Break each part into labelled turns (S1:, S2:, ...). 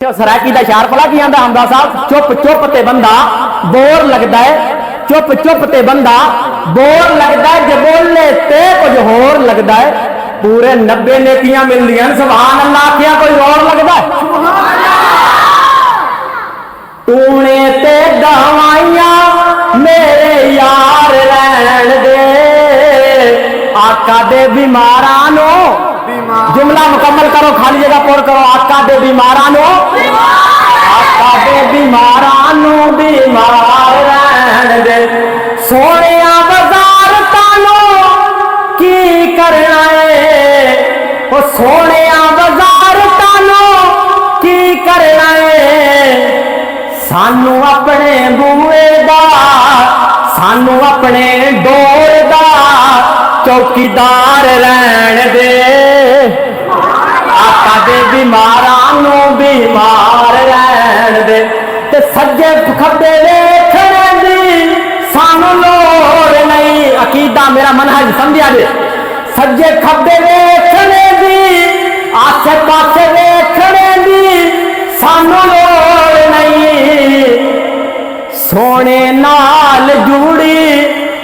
S1: सराकी का शार पला की आंदा हमदा साहब, चुप चुप ते बंदा बोर लगता है, चुप चुप ते बंदा बोर लगता है, जो बोले ते कुछ होर लगता है। पूरे 90 नेकियां मिलदियां सुभान अल्लाह आखिया कोई और लगता है। तूने ते दवाइयां मेरे यार रहन दे, आका दे बीमारां नो जुमला मुकम्मल करो, खाली जगह पूर करो। आका दे बीमारां नो, आका दे बीमारां नो बीमार रहन दे। सोने बाजार तानो की करना है, ओ सोने बाजार तानो की करना है। सानू अपने बूए दा, सानू अपने डोर दा चौकीदार रहन दे। आका दे बीमारां नू बीमार रहन दे। ते सज्जे खब्बे वेखने दी सानू लोड़ नहीं, अकीदा मेरा मनहज समझिया जे। सज्जे खब्बे वेखने दी, आसे पासे वेखने दी सानू लोड़ नहीं। सोने नाल जुड़ी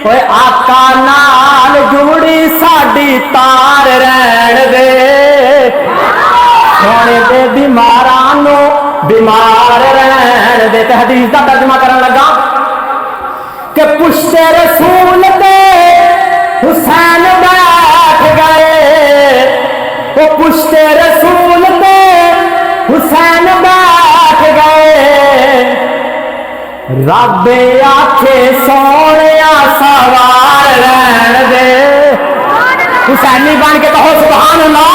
S1: ओए आका नाल जुड़ी साडी तार रहन दे। सोने दे बीमारां नू बीमार रहन दे। ते हदीस दा तर्जमा करन लगा कि पुश्ते रसूल ते हुसैन बैठ गए, वो पुश्ते रसूल ते हुसैन बैठ गए। रब आखे सोनिया सवार रहन दे। हुसैनी बन के कहो सुभान अल्लाह।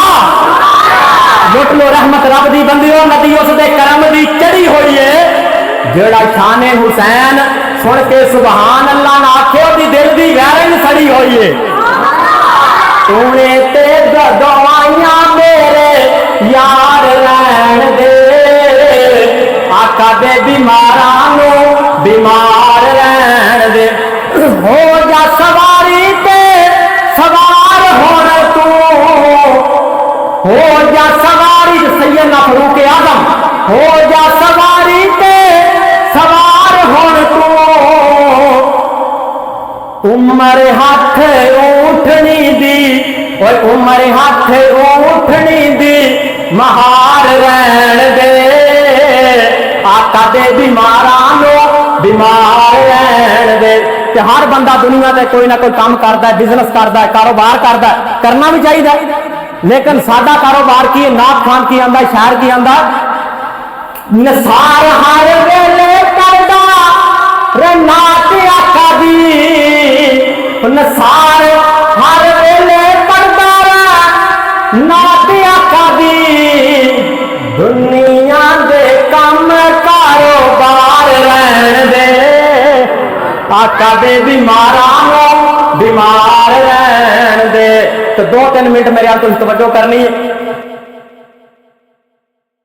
S1: लुट लो रहमत रब दी बंदियों, नदी उसदे करम दी चढ़ी हुई है। जेड़ा शाने हुसैन सुन के सुभान अल्लाह ना आखे, ओदी दिल दी वैरन सड़ी हुई है। तूने ते दवाइयां मेरे यार रहन दे, आका दे बीमारां नू बीमार रहन दे। हो जा सवारी ते सवार होना तू, हो जा सवारी सैयदना फरूक आजम, हो जा सवारी ते सवार होन तू। उम्र हाथ उठनी दी, और उम्र हाथ उठनी दी महार रहन दे। आका दे बीमारां नू बीमार रहन दे। ते हर बंदा दुनिया ते कोई ना कोई काम करता है, बिजनेस करता है, कारोबार करता है, करना भी चाहिए। लेकिन साडा कारोबार की नाथ खान की आंदा, शायर की आंदा, नसार हर वेले करदा रे नात आका दी। नसार हर वेले करदा रे नात आका दी। दुनिया दे काम कारोबार रहन दे, आका दे बीमारां नू बीमार रहन दे। तो 2-3 मिनट मेरे हाल तुम तवज्जो करनी है।